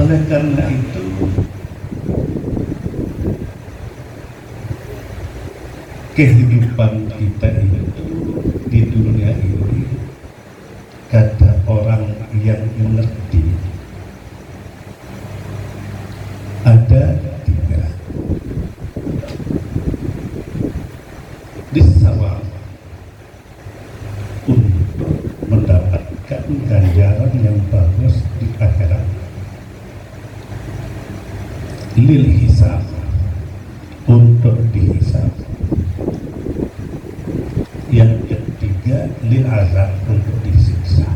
Oleh karena itu, kehidupan kita itu di dunia ini, kata orang yang mengerti, ada tiga. Disawal untuk mendapatkan ganjaran yang bagus di akhirat. Lil hisab, untuk dihisab. Yang ketiga, lil azab, untuk disiksa.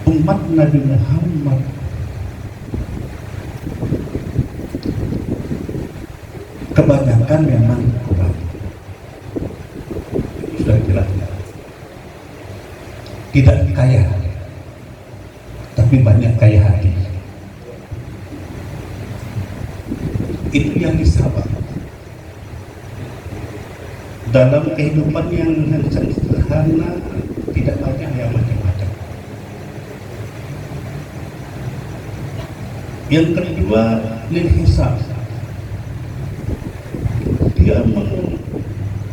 Umat Nabi Muhammad kebanyakan memang kurang. Sudah jelas. Tidak kaya, tapi banyak kaya hati. Itu yang disabar. Dalam kehidupan yang sederhana, tidak banyak yang macam-macam. Yang kedua, lil hisab. Dia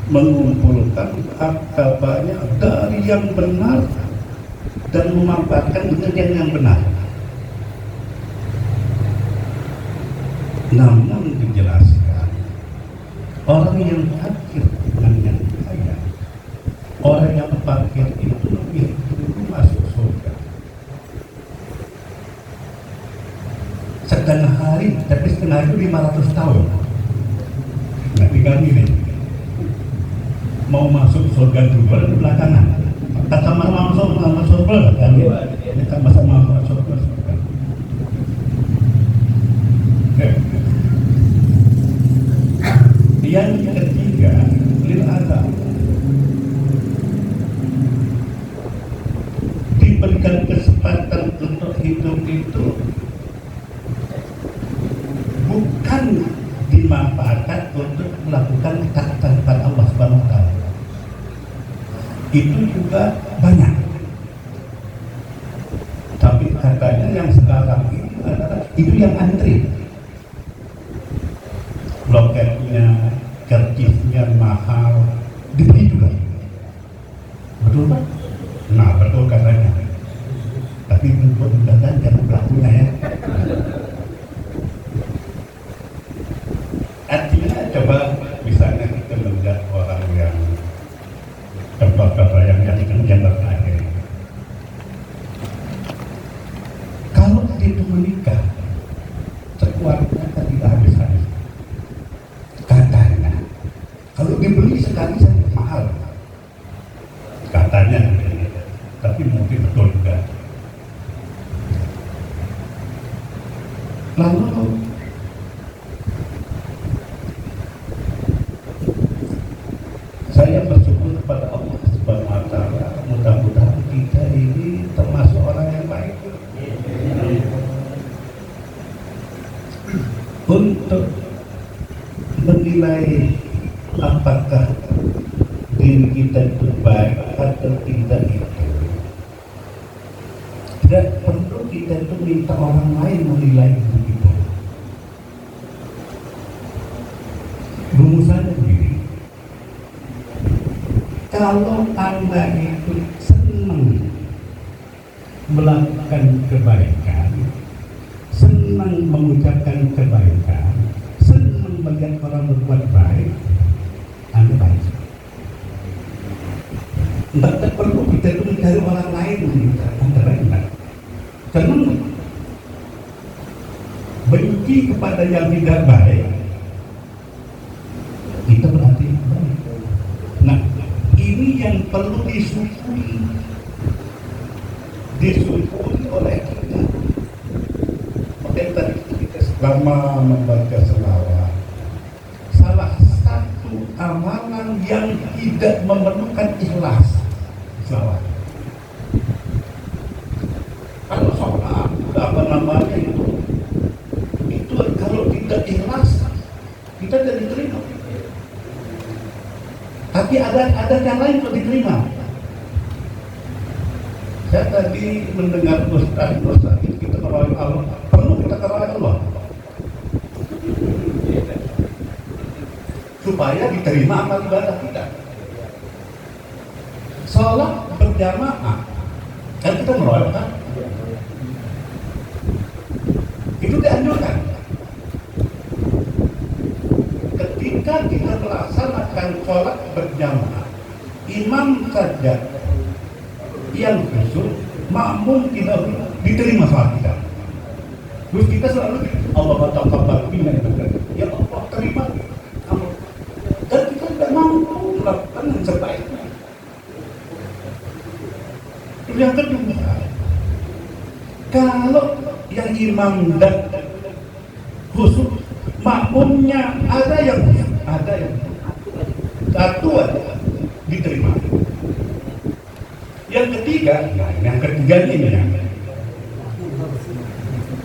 mengumpulkan harta banyak dari yang benar dan memanfaatkan dengan yang benar. Namun dijelaskan, orang yang fakir dengan yang kaya, orang yang fakir itu lebih dulu masuk surga setengah hari, tapi setengah itu 500 tahun. Nanti kami nih mau masuk surga dulu di belakangan. Kata masuk surga kan? Kita sama masuk surga. Yang ketiga, lil azab. Diberikan kesempatan untuk hidup itu bukan dimanfaatkan untuk melakukan taatan kepada Allah Subhanahu wa taala. Itu juga banyak. Tapi katanya yang sekarang ini adalah itu yang antri. Loketnya, kercisnya mahal, dibeli juga. Betul Pak? Nah betul katanya. Tapi mudah-mudahan jangan pelakunya ya. Artinya coba misalnya kita melihat orang yang tempat-tempat yang terakhir. Kalau itu menikah, sekuatnya tidak habis-habis. Katanya, kalau dibeli sekali saja mahal. Katanya, tapi mungkin betul juga. Lalu saya bersyukur kepada Allah Subhanahu wa taala, mudah-mudahan kita ini termasuk orang yang baik. Untuk menilai apakah diri kita itu baik atau tidak itu, tidak perlu kita itu minta orang lain menilai diri kita. Rumusannya begini. Kalau Anda itu senang melakukan kebaikan, senang mengucapkan kebaikan, senang melihat orang berbuat baik, Anda baik. Tidak perlu kita itu mencari orang lain untuk Anda baik. Senang benci kepada yang tidak baik, itu berarti baik. Nah, ini yang perlu disyukuri oleh kita. Makanya tadi kita selama membaca selawat, salah satu amalan yang tidak memerlukan ikhlas, selawat. Kalau sholat, apa namanya itu kalau tidak ikhlas, kita tidak diterima. Tapi ada yang lain untuk diterima. sih mendengar dosa kita keroyok Allah, perlu kita keroyok Allah supaya diterima amal ibadah kita. Sholat berjamaah kan kita meroyok kan? Itu dianjurkan. Ketika kita melaksanakan sholat berjamaah, imam saja yang khusyuk, makmum tidak diterima sholat kita. Terus kita selalu Allah taqabbal minna, ya Allah terima amal. Dan kita tidak mampu melakukan yang sebaiknya. Yang kedua, kalau yang imam dan khusyuk, makmumnya ada yang satu aja diterima. Yang ketiga, yang ini ya,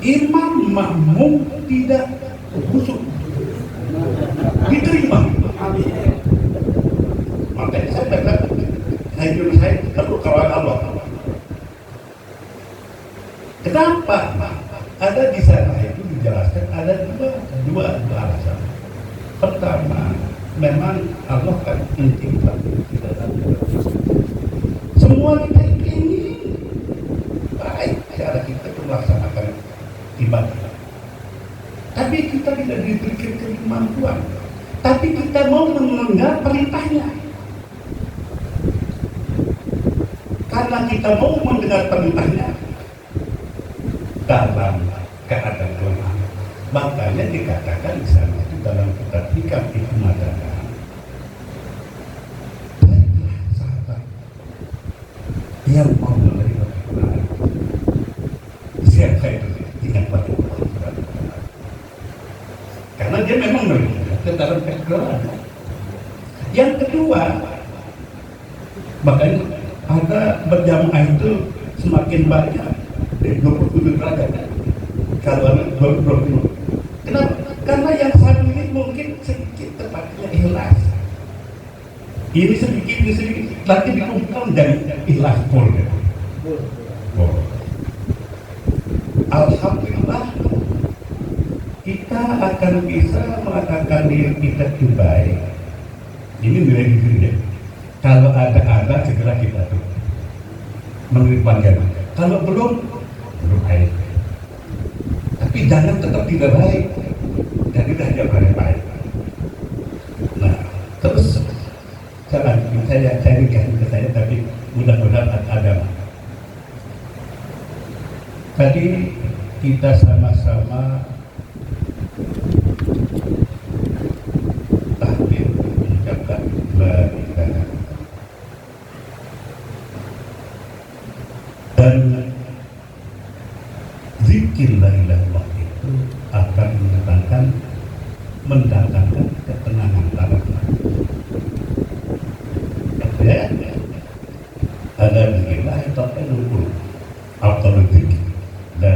imam makmum tidak khusyuk diterima. Makanya saya kata, saya perlu kawan Allah. Kenapa? Ada di sana itu dijelaskan ada dua alasan. Pertama, memang Allah kan mencipta kita semua kita ingin baik cara kita melaksanakan ibadah. Tapi kita tidak diberikan kemampuan. Tapi kita mau mendengar perintahnya. Karena kita mau mendengar perintahnya dalam keadaan lemah. Makanya dikatakan di sana itu dalam kitab hikam itu mengatakan, baiklah sahabat yang mau menerima Quran, siapa itu ingat pada Quran. Karena dia memang menerima ke dalam Quran. Yang kedua, makanya ada berjamaah itu semakin banyak 27 derajat kalau ada 20. Kenapa? Karena yang satu ini mungkin sedikit tepatnya ikhlas. Ini sedikit, nanti dikumpulkan dari ikhlas full. Alhamdulillah kita akan bisa mengatakan diri kita itu baik. Ini nilai diri. Kalau ada segera kita tuh menurut panjang. Kalau belum baik. Tapi jangan tetap tidak baik. Jadi tidak baik. Nah, terus saya carikan ke saya, tapi mudah-mudahan ada. Tadi kita sama-sama tahlil mengucapkan la ilaha dan zikir la ilaha illallah itu akan mendatangkan ketenangan dalam hati. Ya, ada zikirlah itu luhur atau zikir la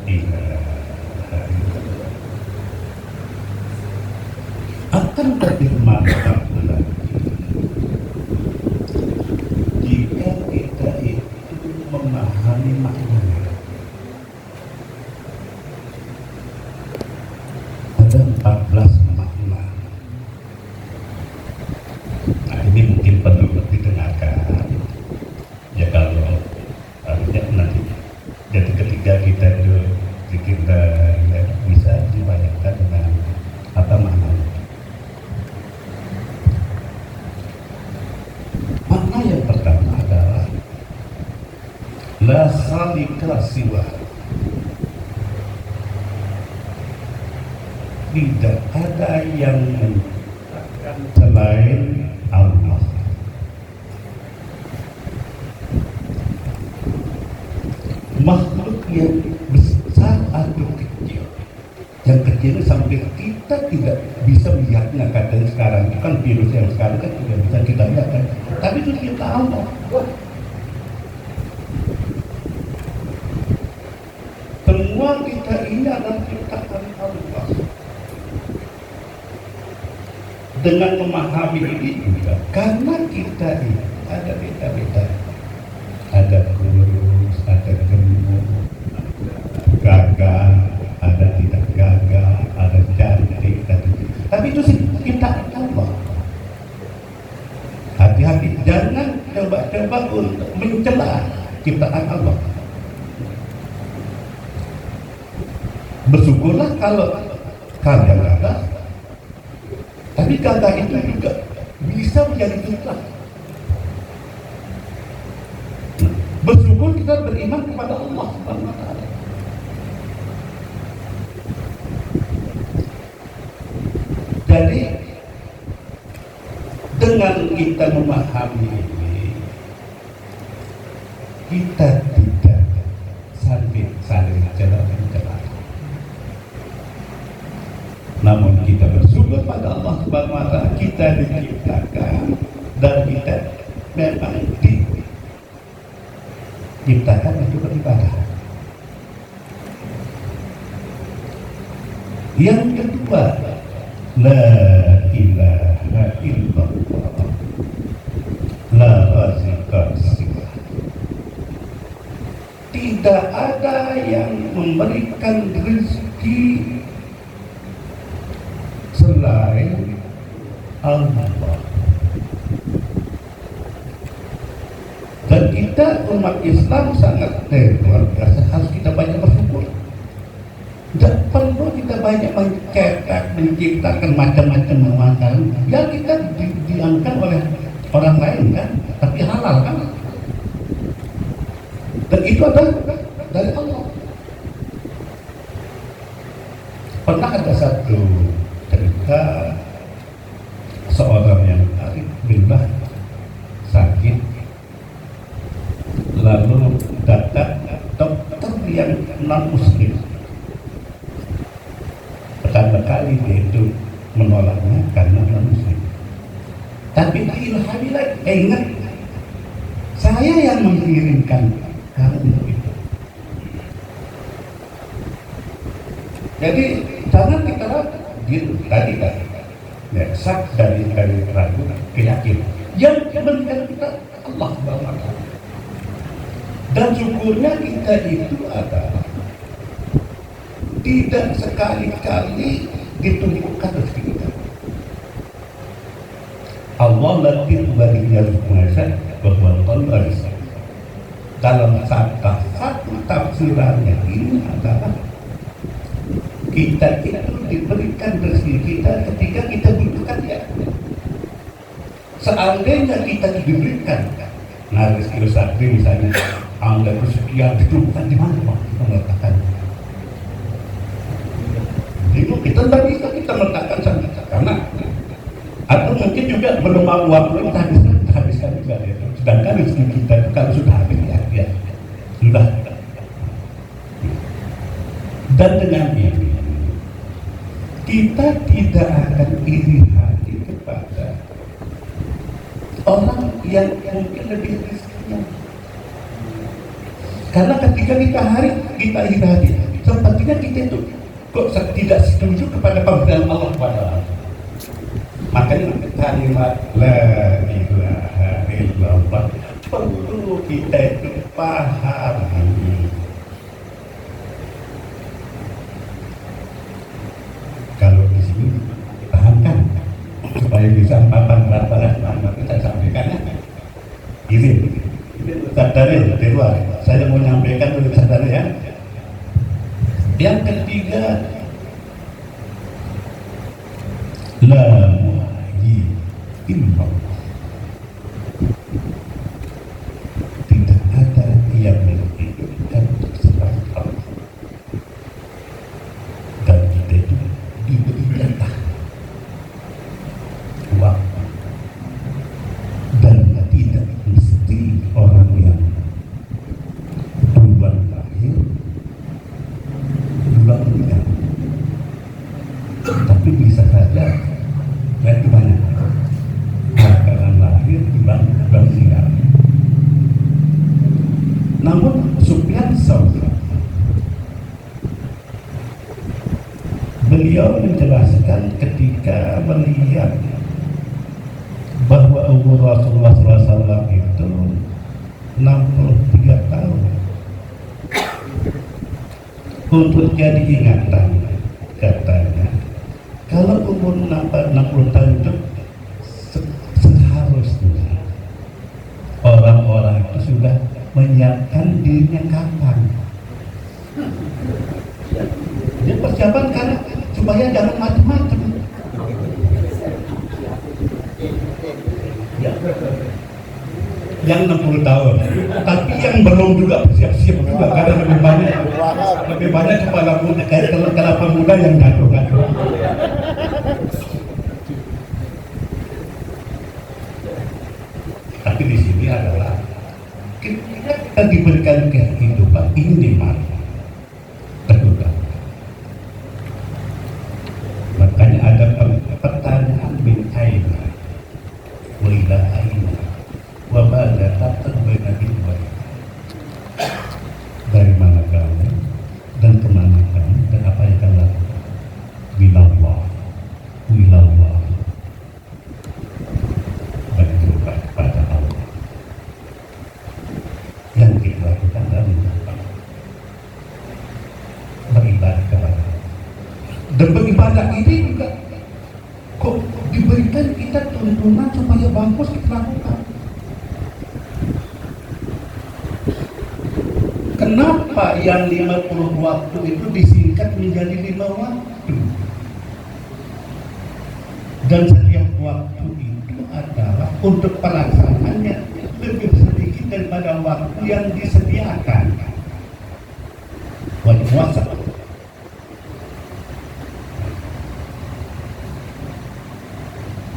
ilaha illallah akan lebih mantap jika kita itu memahami maknanya. Ada 14 makna. Nah, ini mungkin perlu didengarkan. Ya kalau harusnya nanti jadi ketika kita itu zikir ya, bisa dibayangkan dengan apa maknanya. Makna yang pertama adalah la khalika siwa. Tidak ada yang menciptakan selain Allah. Makhluk yang besar atau kecil, yang kecil sampai kita tidak bisa melihatnya. Kadang sekarang itu kan virus yang sekarang kan tidak bisa kita lihat kan, tapi itu kita Allah. Semua kita ini adalah ciptaan Allah. Dengan memahami ini juga, karena kita ini ada beda-beda, ada guru, mencoba untuk mencela ciptaan Allah. Bersyukurlah kalau kagak ada, tapi kagak itu juga bisa menjadi fitrah. Bersyukur kita beriman kepada Allah Subhanahu wa taala. Jadi dengan kita memahami ini, kita tidak saling mencela. Namun kita bersyukur pada Allah Subhanahu wa taala, kita diciptakan dan kita memang diciptakan untuk beribadah. Yang kedua, la ilaha illallah, la raziqa siwa. Tidak ada yang memberikan rezeki selain Allah. Dan kita umat Islam sangat luar biasa, harus kita banyak bersyukur. Tidak perlu kita banyak mencetak, menciptakan macam-macam makanan yang kita diangkat oleh orang lain kan, tapi halal kan. Dan itu adalah dari Allah. Pernah ada satu cerita seorang yang arif billah sakit, lalu datang dokter yang non muslim. Pertama kali dia itu menolaknya karena non muslim, tapi diilhami lagi, ingat saya yang mengirimkan kamu itu. Jadi jangan kita gitu tadi kan, ya, sak dari ragu keyakinan. Yang memberikan kita Allah Subhanahu wa taala. Dan syukurnya kita itu adalah tidak sekali-kali ditumpukan rezeki kita. Allah latif balinya rizqunasa bahwa Allah rizq. Dalam satu tafsirannya ini adalah kita itu diberikan rezeki kita ketika kita butuhkan dia. Seandainya kita diberikan, nah rezeki rezeki misalnya, Anda rezeki yang ditentukan di mana Pak? Kita meletakkan. Itu kita tidak bisa kita meletakkan sana, karena atau mungkin juga belum mau uang kita habiskan juga ya. Sedangkan rezeki kita itu kalau sudah habis ya sudah. Dan dengan ini kita tidak akan iri hati kepada orang yang mungkin lebih rezekinya. Karena ketika kita hari kita iri hati, sepertinya kita itu kok tidak setuju kepada pemberian Allah kepada Allah. Makanya kalimat la ilaha illallah perlu kita itu pahami. Kalau di sini pahamkan supaya bisa papan kita sampaikan ya. Ini sadari di luar. Saya mau menyampaikan dulu sadari ya. Yang ketiga, la muhyi illallah. Tidak ada yang menghidupkan selain Allah. Dan kita itu diberi jatah waktu, dan tidak mesti orang yang duluan lahir duluan meninggal, tapi bisa saja itu banyak bakalan lahir duluan meninggal. Namun Sufyan Tsauri beliau menjelaskan ketika melihat bahwa umur Rasulullah SAW itu 63 tahun, untuk jadi ingatan katanya, kalau umur 60 tahun itu seharusnya orang-orang sudah menyiapkan dirinya kapan. Dia persiapan karena supaya jangan macam-macam. Ya. Yang 60 tahun, tapi yang belum juga siap-siap juga karena lebih banyak kepala muda, kayak kelapa muda yang jatuh. Tapi di sini adalah ketika kita diberikan kehidupan ini mari terbuka. Makanya ada pertanyaan min aina wa ila aina wa ba'da tatbaina bil baik. Dari mana kamu dan kemana kamu dan apa yang kamu lakukan? Minallah wilallah. Berjumpa kepada Allah. Yang kita lakukan adalah beribadah kepada Allah. Dan beribadah ini juga kok diberikan kita tuntunan supaya bagus kita lakukan. Kenapa yang 50 waktu itu disingkat menjadi 5 waktu? Dan setiap waktu itu adalah untuk pelaksanaannya lebih sedikit daripada waktu yang disediakan. Wajib puasa.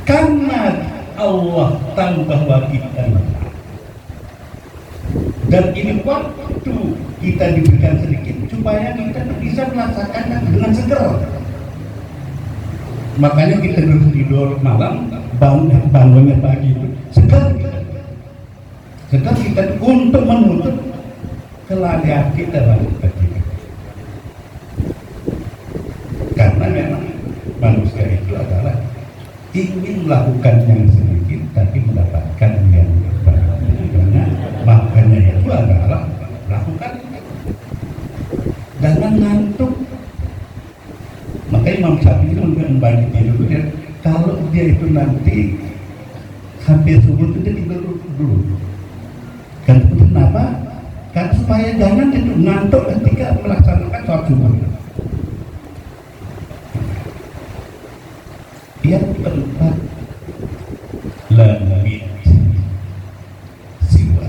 Karena Allah tahu bahwa kita dan ini waktu kita diberikan sedikit supaya kita bisa melaksanakannya dengan segera. Makanya kita tidur malam, bangunnya pagi itu segar kita untuk menuntut kelalaian kita dalam kita. Karena memang manusia itu adalah ingin melakukan yang sedikit tapi mendapatkan yang banyak. Makanya itu adalah lakukan, jangan ngantuk. Makanya Imam Syafi'i membagi tidur dia, kalau dia itu nanti hampir subuh itu dia tidur dulu. Kenapa? Karena supaya jangan itu ngantuk ketika melaksanakan sholat subuh. Yang keempat, lebih siwa,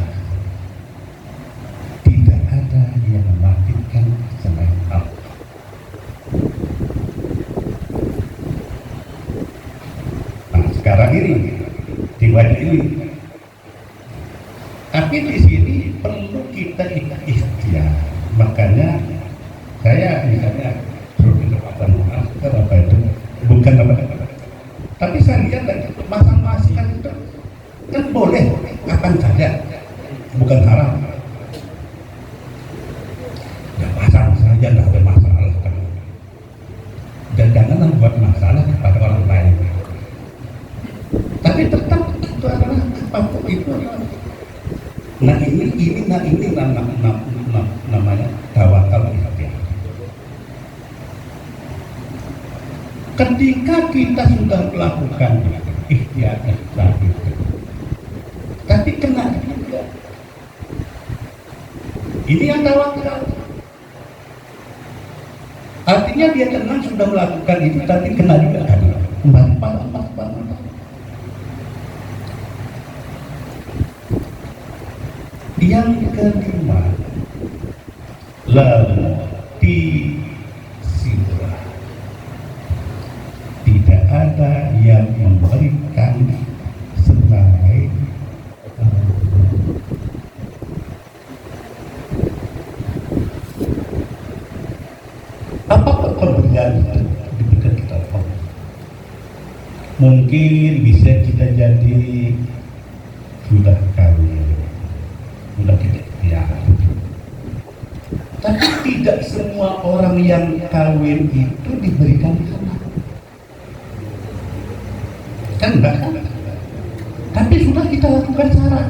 tidak ada yang mematikan selain Allah. Nah sekarang ini di wajah ini, tapi di sini perlu kita ikhtiar. Makanya saya misalnya suruh kesempatan masker apa itu bukan apa. Tapi saya lihat masang-masang itu kan boleh kapan saja, bukan haram. Ya pasang saja, tidak ada masalah kan. Dan janganlah buat masalah kepada orang lain. Tapi tetap itu adalah apa itu adalah. Nah ini namanya tawakal ikhtiar. Ketika kita sudah melakukan ikhtiar itu, tapi kena juga. Ini yang tawakal. Artinya dia tenang sudah melakukan itu, tapi kena juga kan. Kembali pada. Yang kelima, lalu tidak ada yang memberikan selain apa pemberian diberikan kita Allah. Mungkin bisa kita jadi sudah kawin, sudah tidak ya. Tapi tidak semua orang yang kawin itu diberikan anak. Kan enggak kan? Tapi sudah kita lakukan cara.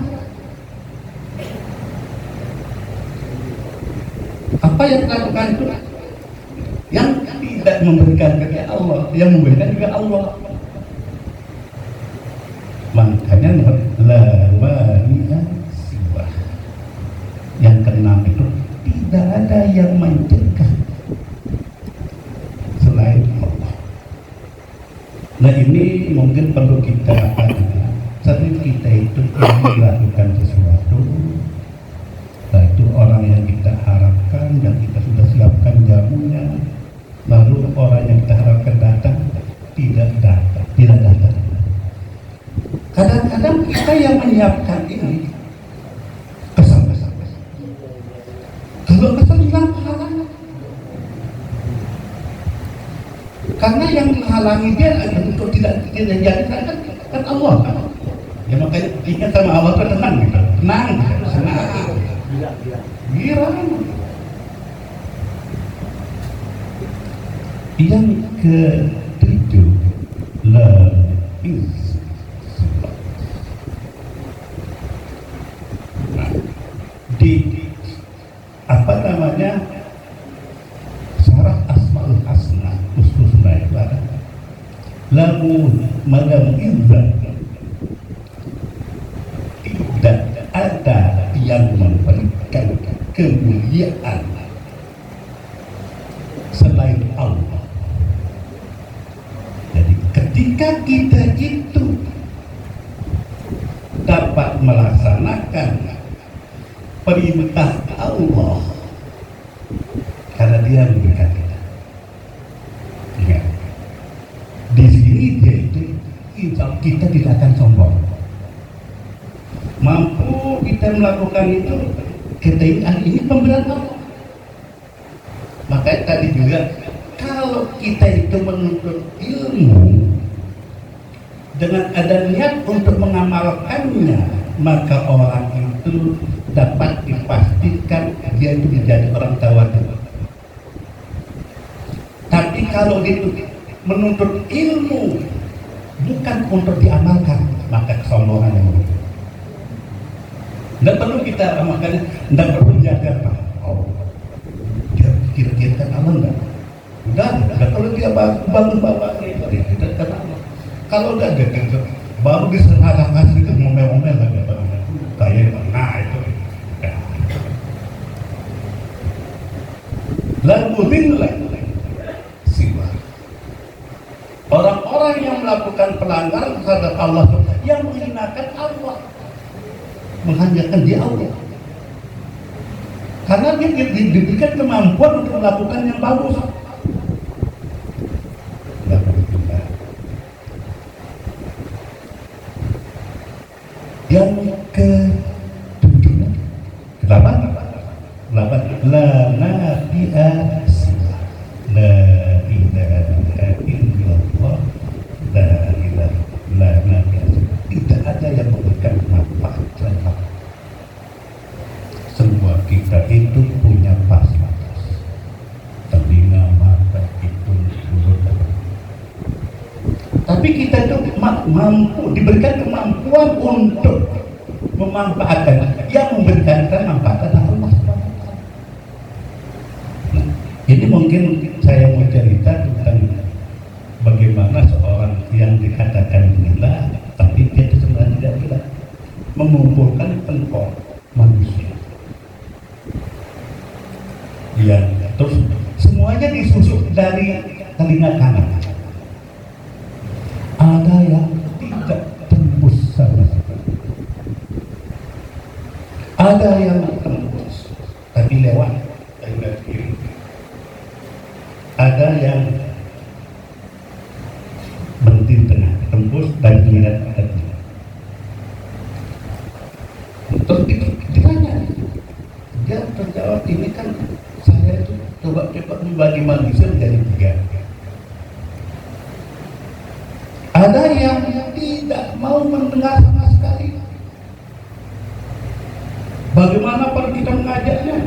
Apa yang kita lakukan itu? Yang tidak memberikan kepada Allah, yang memberikan juga Allah. Makanya la wari'a siwa. ada yang mencegah selain Allah. Nah ini mungkin perlu kita sering kita itu ingin melakukan sesuatu, nah itu orang yang kita harapkan dan kita sudah siapkan jamunya, lalu orang yang kita harapkan datang tidak datang. Kadang-kadang kita yang menyiapkan ini kesal. Kalau kesal hilang pahalanya. Karena yang menghalangi dia untuk tidak jadi kan Allah kan. Ya makanya ingat sama Allah kan tenang gitu. Senang. Girang. Yang ketujuh, la di apa namanya syarah Asmaul Husna Husna itu ada lamu madam izzat, tidak ada yang memberikan kemuliaan selain Allah. Jadi ketika kita itu dapat melaksanakan perintah Allah karena dia memberikan kita. Ingat, di sini dia itu kita tidak akan sombong. Mampu kita melakukan itu, kita ini pemberian Allah. Makanya tadi juga kalau kita itu menuntut ilmu dengan ada niat untuk mengamalkannya, maka orang itu dapat dipastikan dia itu menjadi orang tawadu. Tapi kalau itu menuntut ilmu bukan untuk diamalkan, maka kesombongan yang muncul. Tidak perlu kita amalkan, tidak perlu jaga. Oh, dia kira-kira kan amal enggak? Udah kalau dia bangun bapak itu dia tidak kata Allah. Kalau udah ada baru diserahkan itu ngomel-ngomel lagi kayak nah itu. Lalu siwa orang-orang yang melakukan pelanggaran terhadap Allah, yang menghinakan Allah, menghanyakan dia Allah, karena dia diberikan kemampuan untuk melakukan yang bagus. Yang ke-7 8 la nafi'a la ilaha illallah la ilaha la nafi'a, tidak ada yang memberikan manfaat selain Allah. Semua kita itu punya batas, telinga, mata, hidung, mulut, tapi kita itu mampu diberikan kemampuan untuk memanfaatkan. Yang memberikan kita manfaat adalah Allah. Nah, ini mungkin saya mau cerita tentang bagaimana seorang yang dikatakan gila, tapi dia itu sebenarnya tidak gila, mengumpulkan pengkor manusia. Yang terus semuanya disusuk dari telinga kanan. Ada yang tidak tembus sama sekali, ada yang tembus tapi lewat telinga kiri, ada yang berhenti tengah, tembus dan tidak ada. Terus ditanya, dia terjawab, ini kan saya itu coba membagi manusia menjadi 3. Ada yang tidak mau mendengar sama sekali. Bagaimana perlu kita mengajaknya?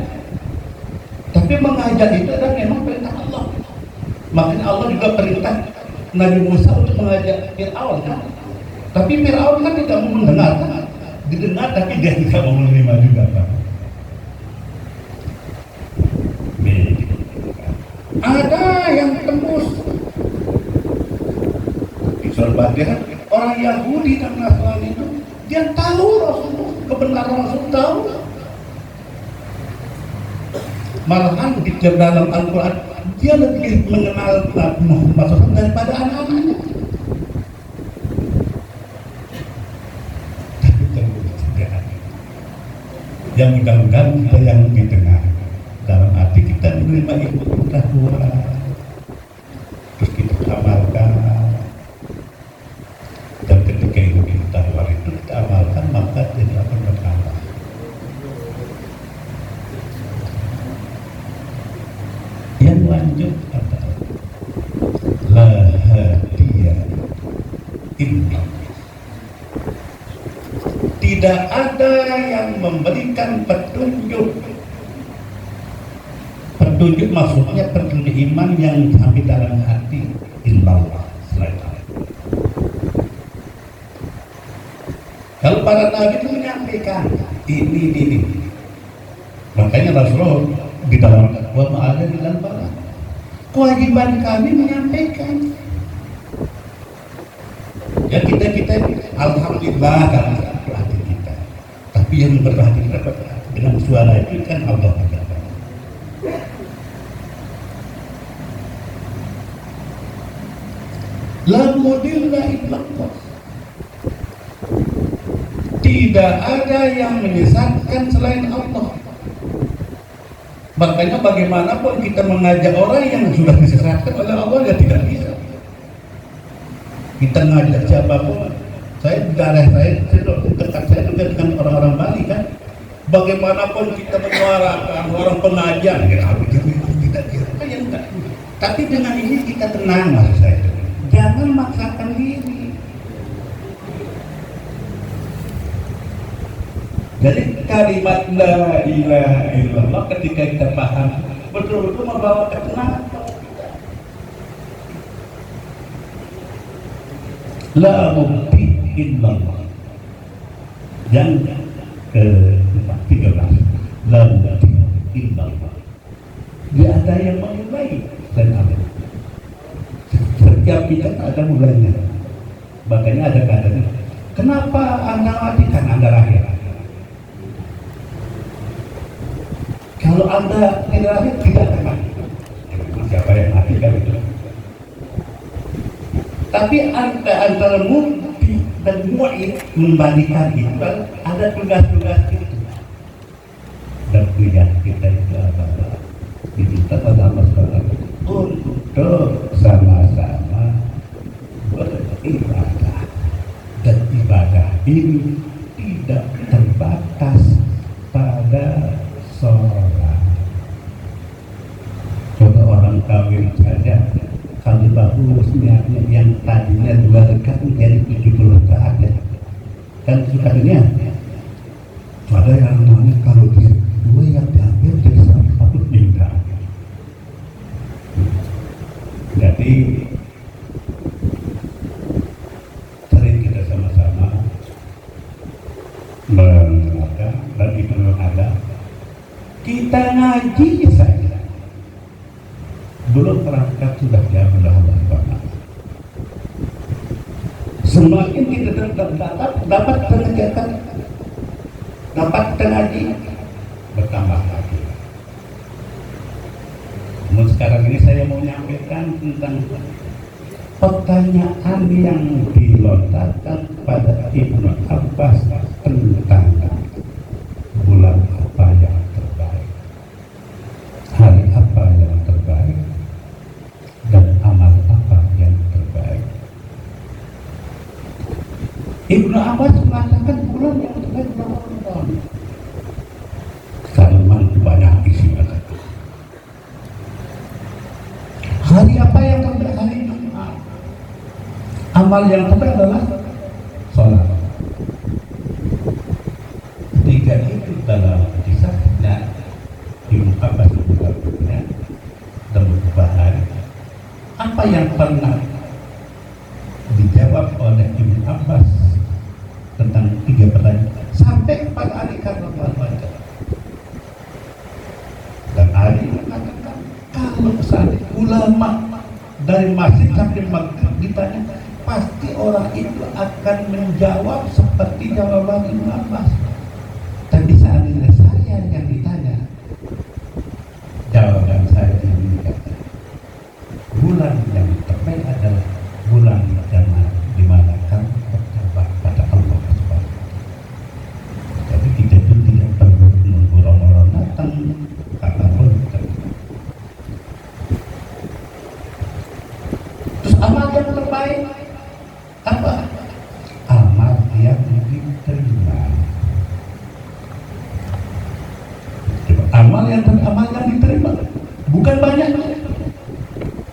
Tapi mengajak itu adalah memang perintah Allah. Makanya Allah juga perintah Nabi Musa untuk mengajak Fir'aun kan? Tapi Fir'aun kan tidak mau mendengar kan? Didengar tapi dia tidak mau menerima juga kan? Ada yang tembus Al-Fatihah. Orang Yahudi dan Nasrani itu dia tahu Rasulullah, kebenaran Rasul tahu. Malahan di dalam Al-Quran dia lebih mengenal Nabi Muhammad SAW daripada anak-anaknya. Tapi tidak ada. Yang mudah-mudahan kita yang di tengah dalam hati kita menerima ilmu pengetahuan, terus kita amalkan, dan ketika ilmu pengetahuan itu kita amalkan maka dia akan bertambah. Yang lanjut adalah la hadiya illa. Tidak ada yang memberikan petunjuk. Petunjuk maksudnya petunjuk iman yang sampai dalam hati illallah selain Allah. Kalau para nabi itu menyampaikan ini. Makanya Rasulullah di dalam wa ma'ala di dalam barat. Kewajiban kami menyampaikan. Ya kita alhamdulillah karena berhati kita. Tapi yang berhati kita dengan suara itu kan Allah. La mudilla illallah. Tidak ada yang menyesatkan selain Allah. Makanya bagaimanapun kita mengajak orang yang sudah disesatkan oleh Allah ya tidak bisa. Kita ngajak siapapun. Saya di daerah saya dekat saya juga dengan orang-orang Bali kan. Bagaimanapun kita menyuarakan orang pengajian ya tidak yang enggak. Tapi dengan ini kita tenang maksud saya. Jangan maksakan diri. Jadi kalimat la ilaha illallah ketika kita paham betul-betul membawa ketenangan. La mubti illallah. Yang ke-13 la mubti illallah. Dia ada yang memulai dan Allah. Setiap kita ada mulainya. Makanya ada katanya, kenapa Anda mati? Kan Anda lahir. Kalau Anda tidak lahir, tidak akan mati. Siapa yang mati kan itu? Tapi antara mimpi dan mu'id membandingkan itu ada tugas-tugas itu. Dan tugas kita itu adalah diminta pada Allah SWT untuk sama-sama beribadah. Dan ibadah ini tidak terbatas pada sholat. Coba orang kawin saja, kalau bagus niatnya yang tadinya 2 rakaat menjadi 70 rakaat ya. Dan katanya ada yang namanya kalau dia 2 yang diambil jadi 100 bintang. Jadi sering kita sama-sama mengenalkan dan itu ada kita ngaji saja belum perangkat sudah jauh Allah. Semakin kita dapat mengerjakan, dapat ngaji bertambah lagi. Sekarang ini saya mau menyampaikan tentang pertanyaan yang dilontarkan pada Ibnu Abbas tentang bulan apa yang terbaik, hari apa yang terbaik, dan amal apa yang terbaik. Ibnu Abbas mengatakan bulan yang terbaik bulan Ramadan. Kalimat banyak isinya. Hari apa yang terbaik? Hari Jumat. Amal yang terbaik adalah sholat. Ketika itu dalam kisahnya Ibnu Abbas mengatakan dan berbahaya. Apa yang pernah dijawab oleh Ibnu Abbas tentang 3 pertanyaan sampai pada hari karena dan Ali mengatakan kalau misalnya ulama dari masjid sampai maghrib ditanya pasti orang itu akan menjawab seperti jawaban Ibnu Abbas. Tapi seandainya saya yang ditanya amal yang terbaik apa? Amal yang diterima. Amal yang diterima, bukan banyak.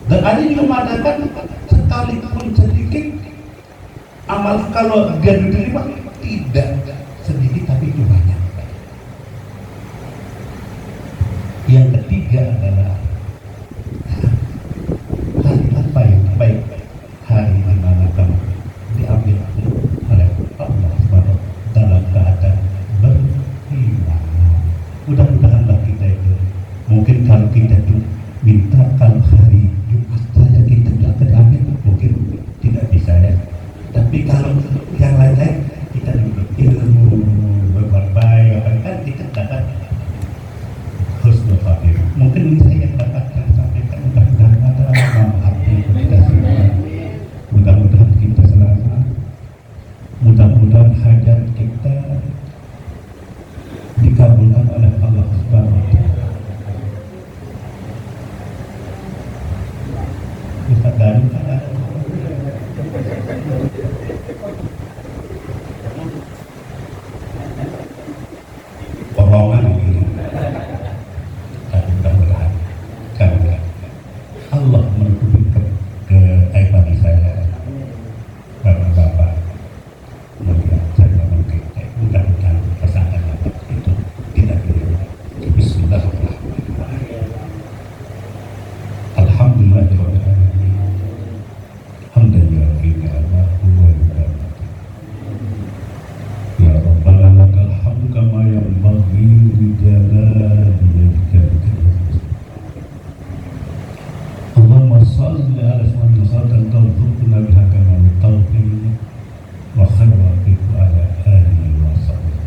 Dan ada juga mengatakan sekalipun sedikit amal kalau dia diterima tidak sedikit tapi itu banyak. Yang ketiga adalah hari apa yang baik, hari di mana kamu diambil oleh Allah SWT dalam keadaan beriman. Mudah-mudahanlah kita itu, mungkin kalau kita tuh minta kalau hari Jumat saja kita tidak diambil, mungkin tidak bisa ya. Tapi kalau yang lain-lain kita diberi ilmu, berbuat baik, kan kita dapat husnul khatimah. Mungkin ini saya yang dapat saya sampaikan, mudah-mudahan ada manfaatnya untuk kita semua. Mudah-mudahan kita selamat, mudah-mudahan hajat kita dikabulkan oleh Allah Subhanahu wa Ta'ala. Kita dari bohongan ini. Mudah-mudahan karena Allah menutupi ke bagi saya, karena Bapak melihat saya mungkin mudah-mudahan pesan itu tidak dilihat. Bismillahirrahmanirrahim. Alhamdulillahirrahmanirrahim. Hamdan yu'affi ni'amahu wa yu'affi. Ya Rabbana lakal hamdu kama yanbaghi li jalali wajhika. Allahumma shalli ala sayyidina salatan tarzuqna biha kamal tawfiq wa khairu ala alihi wa sahbihi.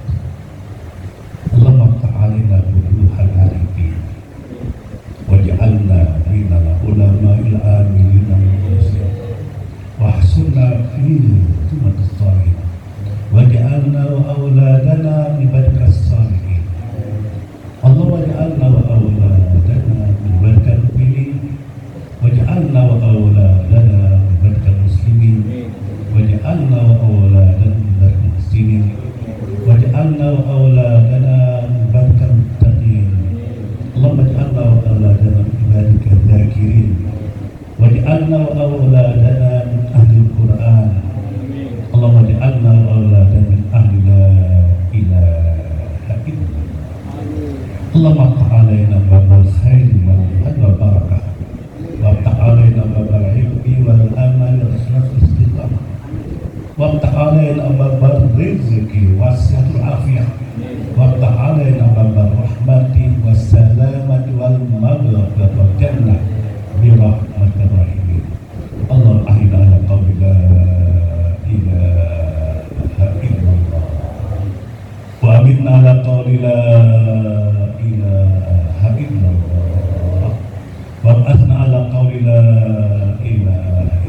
Allahumma ta'alina wuduhal arifin waj'alna minal ulama'il amilina wahsunna fi tumatis salihin waj'alna wa awladana ibadakas salihin. Allah waj'alna wa awladana ibadakas muslimin waj'alna wa awladana ibadakas muslimin waj'alna wa awladana ibadakas muhsinin waj'alna wa awladana ibadakas muttaqin. Allahumma ij'alna wa awladana ibadakas dzakirin waj'alna wa awladana min ahli al-Qur'an. Allahumma ij'alna wa awladana min ahli la ilaha illallah. Allahumma ta'alaina babal khairi wal barakah wa ta'alaina babal ilmi wal amal wal ikhlas wal istiqamah wa ta'alaina babal rizqi wasiatul afiyah wa ta'alaina babal rahmati was salamati wal maghfirati wal jannah bi rahmatir rahimin. Allah ahina ala qawli la ilaha illallah wa aminna ala qawli la ilaha illallah wa asna ala qawli la ilaha